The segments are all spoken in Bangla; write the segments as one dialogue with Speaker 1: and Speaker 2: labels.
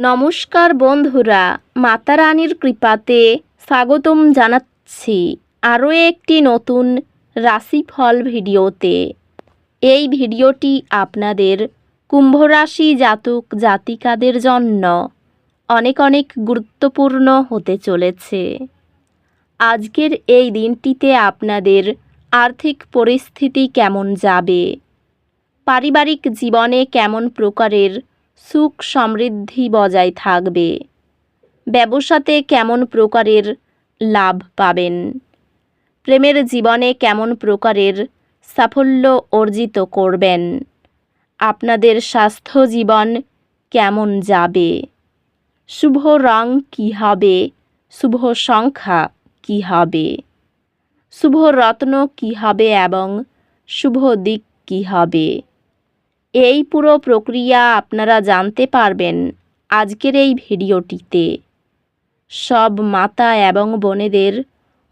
Speaker 1: নমস্কার বন্ধুরা, মাতা রানীর কৃপাতে স্বাগতম জানাচ্ছি আরও একটি নতুন রাশিফল ভিডিওতে। এই ভিডিওটি আপনাদের কুম্ভ রাশি জাতক জাতিকাদের জন্য অনেক অনেক গুরুত্বপূর্ণ হতে চলেছে। আজকের এই দিনটিতে আপনাদের আর্থিক পরিস্থিতি কেমন যাবে, পারিবারিক জীবনে কেমন প্রকারের সুখ সমৃদ্ধি বজায় থাকবে, ব্যবসাতে কেমন প্রকারের লাভ পাবেন, প্রেমের জীবনে কেমন প্রকারের সাফল্য অর্জিত করবেন, আপনাদের স্বাস্থ্য জীবন কেমন যাবে, শুভ রং কী হবে, শুভ সংখ্যা কী হবে, শুভ রত্ন কী হবে এবং শুভ দিক কী হবে, এই পুরো প্রক্রিয়া আপনারা জানতে পারবেন আজকের এই ভিডিওটিতে। সব মাতা এবং বোনেদের,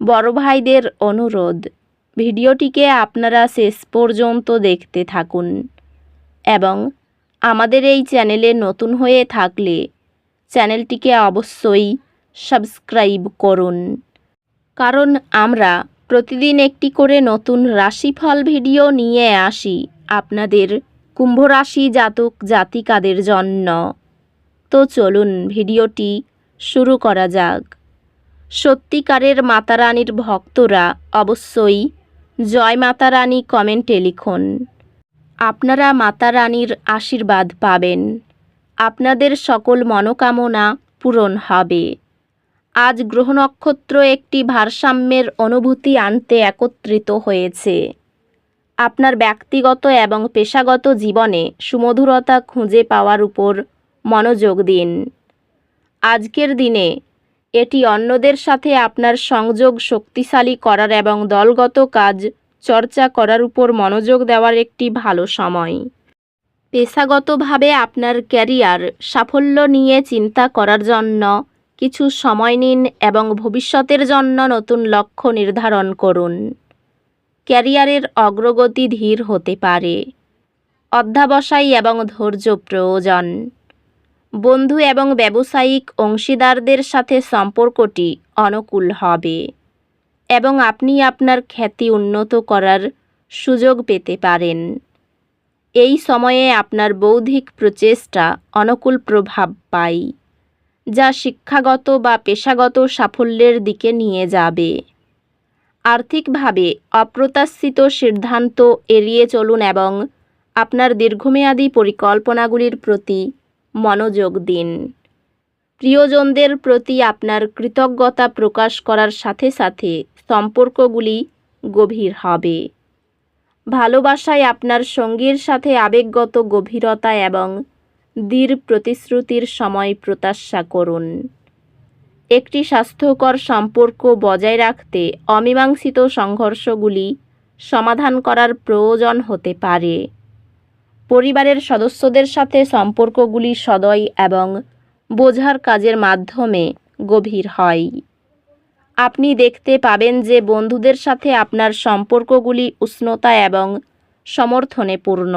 Speaker 1: বড় ভাইদের অনুরোধ, ভিডিওটিকে আপনারা শেষ পর্যন্ত দেখতে থাকুন এবং আমাদের এই চ্যানেলে নতুন হয়ে থাকলে চ্যানেলটিকে অবশ্যই সাবস্ক্রাইব করুন, কারণ আমরা প্রতিদিন একটি করে নতুন রাশিফল ভিডিও নিয়ে আসি আপনাদের কুম্ভ রাশি জাতক জাতিকাদের জন্য। তো চলুন ভিডিওটি শুরু করা যাক। সত্যিকারের মাতা রানীর ভক্তরা অবশ্যই জয় মাতা রানী কমেন্টে লিখুন। আপনারা মাতা রানীর আশীর্বাদ পাবেন, আপনাদের সকল মনোকামনা পূরণ হবে। আজ গ্রহ নক্ষত্র একটি ভারসাম্যের অনুভূতি আনতে একত্রিত হয়েছে। আপনার ব্যক্তিগত এবং পেশাগত জীবনে সুমধুরতা খুঁজে পাওয়ার উপর মনোযোগ দিন। আজকের দিনে এটি অন্যদের সাথে আপনার সংযোগ শক্তিশালী করার এবং দলগত কাজ চর্চা করার উপর মনোযোগ দেওয়ার একটি ভালো সময়। পেশাগতভাবে আপনার ক্যারিয়ার সাফল্য নিয়ে চিন্তা করার জন্য কিছু সময় নিন এবং ভবিষ্যতের জন্য নতুন লক্ষ্য নির্ধারণ করুন। ক্যারিয়ারের অগ্রগতি ধীর হতে পারে, অধ্যবসায় এবং ধৈর্য প্রয়োজন। বন্ধু এবং ব্যবসায়িক অংশীদারদের সাথে সম্পর্কটি অনুকূল হবে এবং আপনি আপনার খ্যাতি উন্নত করার সুযোগ পেতে পারেন। এই সময়ে আপনার বৌদ্ধিক প্রচেষ্টা অনুকূল প্রভাব পায়, যা শিক্ষাগত বা পেশাগত সাফল্যের দিকে নিয়ে যাবে। আর্থিকভাবে অপ্রত্যাশিত সিদ্ধান্ত এড়িয়ে চলুন এবং আপনার দীর্ঘমেয়াদী পরিকল্পনাগুলির প্রতি মনোযোগ দিন। প্রিয়জনদের প্রতি আপনার কৃতজ্ঞতা প্রকাশ করার সাথে সাথে সম্পর্কগুলি গভীর হবে। ভালোবাসায় আপনার সঙ্গীর সাথে আবেগগত গভীরতা এবং দৃঢ় প্রতিশ্রুতির সময় প্রত্যাশা করুন। একটি স্বাস্থ্যকর সম্পর্ক বজায় রাখতে অমীমাংসিত সংঘর্ষগুলি সমাধান করার প্রয়োজন হতে পারে। পরিবারের সদস্যদের সাথে সম্পর্কগুলি সদয় এবং বোঝার কাজের মাধ্যমে গভীর হয়। আপনি দেখতে পাবেন যে বন্ধুদের সাথে আপনার সম্পর্কগুলি উষ্ণতা এবং সমর্থনে পূর্ণ।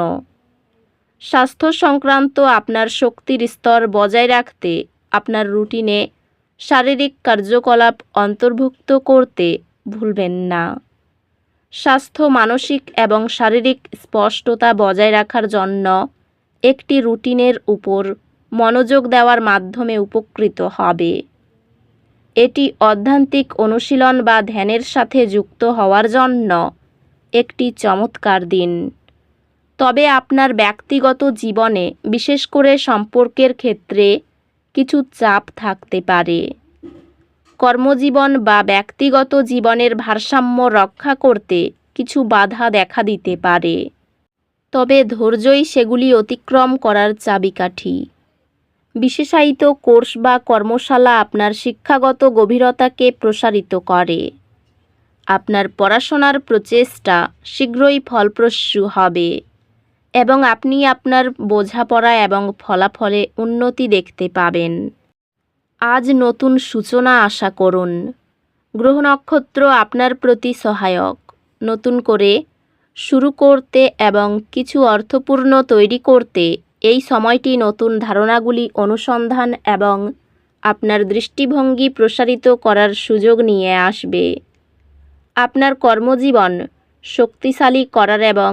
Speaker 1: স্বাস্থ্য সংক্রান্ত আপনার শক্তির স্তর বজায় রাখতে আপনার রুটিনে শারীরিক কার্যকলাপ অন্তর্ভুক্ত করতে ভুলবেন না। স্বাস্থ্য, মানসিক এবং শারীরিক স্পষ্টতা বজায় রাখার জন্য একটি রুটিনের উপর মনোযোগ দেওয়ার মাধ্যমে উপকৃত হবে। এটি আধ্যাত্মিক অনুশীলন বা ধ্যানের সাথে যুক্ত হওয়ার জন্য একটি চমৎকার দিন। তবে আপনার ব্যক্তিগত জীবনে, বিশেষ করে সম্পর্কের ক্ষেত্রে কিছু চাপ থাকতে পারে। কর্মজীবন বা ব্যক্তিগত জীবনের ভারসাম্য রক্ষা করতে কিছু বাধা দেখা দিতে পারে, তবে ধৈর্যই সেগুলি অতিক্রম করার চাবিকাঠি। বিশেষায়িত কোর্স বা কর্মশালা আপনার শিক্ষাগত গভীরতাকে প্রসারিত করে। আপনার পড়াশোনার প্রচেষ্টা শীঘ্রই ফলপ্রসূ হবে এবং আপনি আপনার বোঝাপড়া এবং ফলাফলে উন্নতি দেখতে পাবেন। আজ নতুন সূচনা আশা করুন। গ্রহ নক্ষত্র আপনার প্রতি সহায়ক। নতুন করে শুরু করতে এবং কিছু অর্থপূর্ণ তৈরি করতে এই সময়টি নতুন ধারণাগুলি অনুসন্ধান এবং আপনার দৃষ্টিভঙ্গি প্রসারিত করার সুযোগ নিয়ে আসবে। আপনার কর্মজীবন শক্তিশালী করার এবং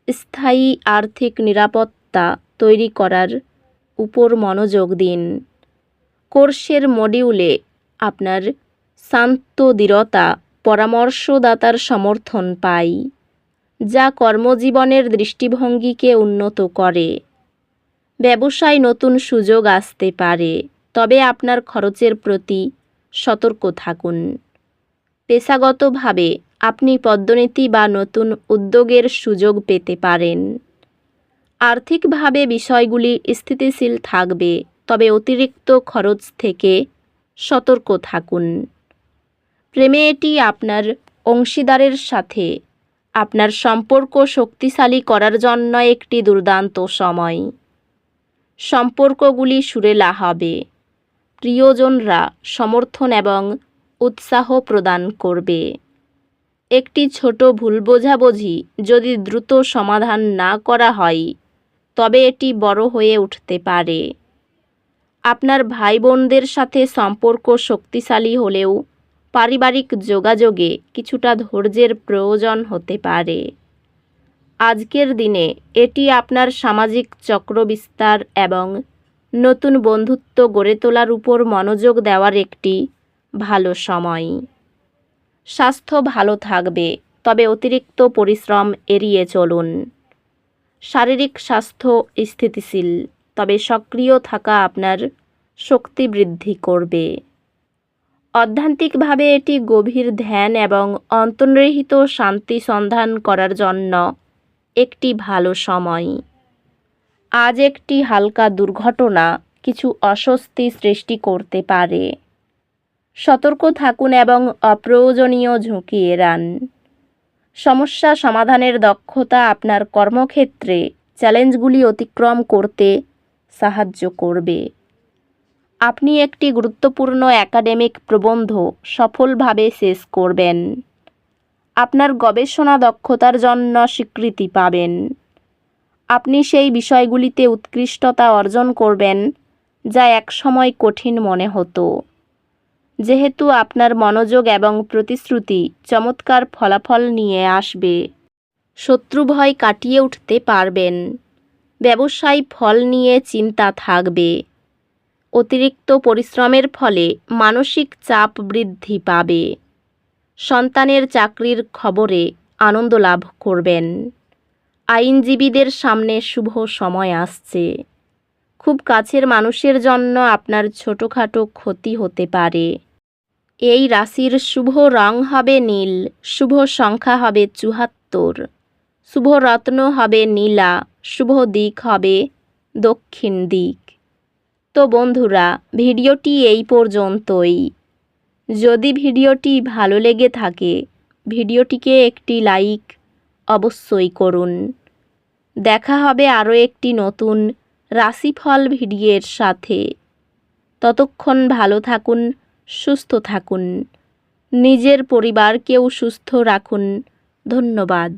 Speaker 1: স্থায়ী আর্থিক নিরাপত্তা তৈরি করার উপর মনোযোগ দিন। কোর্সের মডিউলে আপনার শান্ত দৃঢ়তা পরামর্শদাতার সমর্থন পায়, যা কর্মজীবনের দৃষ্টিভঙ্গিকে উন্নত করে। ব্যবসায় নতুন সুযোগ আসতে পারে, তবে আপনার খরচের প্রতি সতর্ক থাকুন। পেশাগতভাবে আপনি পদোন্নতি বা নতুন উদ্যোগের সুযোগ পেতে পারেন। আর্থিকভাবে বিষয়গুলি স্থিতিশীল থাকবে, তবে অতিরিক্ত খরচ থেকে সতর্ক থাকুন। প্রেমে এটি আপনার অংশীদারের সাথে আপনার সম্পর্ক শক্তিশালী করার জন্য একটি দুর্দান্ত সময়। সম্পর্কগুলি সুরেলা হবে, প্রিয়জনরা সমর্থন এবং উৎসাহ প্রদান করবে। একটি ছোট ভুল বোঝাবুঝি যদি দ্রুত সমাধান না করা হয়, তবে এটি বড় হয়ে উঠতে পারে। আপনার ভাই বোনদের সাথে সম্পর্ক শক্তিশালী হলেও পারিবারিক যোগাযোগে কিছুটা ধৈর্যের প্রয়োজন হতে পারে। আজকের দিনে এটি আপনার সামাজিক চক্র বিস্তার এবং নতুন বন্ধুত্ব গড়ে তোলার উপর মনোযোগ দেওয়ার একটি ভালো সময়। স্বাস্থ্য ভালো থাকবে, তবে অতিরিক্ত পরিশ্রম এড়িয়ে চলুন। শারীরিক স্বাস্থ্য স্থিতিশীল, তবে সক্রিয় থাকা আপনার শক্তি বৃদ্ধি করবে। আধ্যাত্মিকভাবে এটি গভীর ধ্যান এবং অন্তর্নিহিত শান্তি সন্ধান করার জন্য একটি ভালো সময়। আজ একটি হালকা দুর্ঘটনা কিছু অস্বস্তি সৃষ্টি করতে পারে। সতর্ক থাকুন এবং অপ্রয়োজনীয় ঝুঁকি এড়ান। সমস্যা সমাধানের দক্ষতা আপনার কর্মক্ষেত্রে চ্যালেঞ্জগুলি অতিক্রম করতে সাহায্য করবে। আপনি একটি গুরুত্বপূর্ণ একাডেমিক প্রবন্ধ সফলভাবে শেষ করবেন। আপনার গবেষণা দক্ষতার জন্য স্বীকৃতি পাবেন। আপনি সেই বিষয়গুলিতে উৎকৃষ্টতা অর্জন করবেন যা একসময় কঠিন মনে হতো। যেহেতু আপনার মনোযোগ এবং প্রতিশ্রুতি চমৎকার ফলাফল নিয়ে আসবে, শত্রু ভয় কাটিয়ে উঠতে পারবেন। ব্যবসায় ফল নিয়ে চিন্তা থাকবে। অতিরিক্ত পরিশ্রমের ফলে মানসিক চাপ বৃদ্ধি পাবে। সন্তানের চাকরির খবরে আনন্দ লাভ করবেন। আইনজীবীদের সামনে শুভ সময় আসছে। খুব কাছের মানুষের জন্য আপনার ছোটোখাটো ক্ষতি হতে পারে। এই রাশির শুভ রং হবে নীল, শুভ সংখ্যা হবে ৭৪, শুভ রত্ন হবে নীলা, শুভ দিক হবে দক্ষিণ দিক। তো বন্ধুরা, ভিডিওটি এই পর্যন্তই। যদি ভিডিওটি ভালো লেগে থাকে, ভিডিওটিকে একটি লাইক অবশ্যই করুন। দেখা হবে আরও একটি নতুন রাশিফল ভিডিওর সাথে। ততক্ষণ ভালো থাকুন, সুস্থ থাকুন, নিজের পরিবারকেও সুস্থ রাখুন। ধন্যবাদ।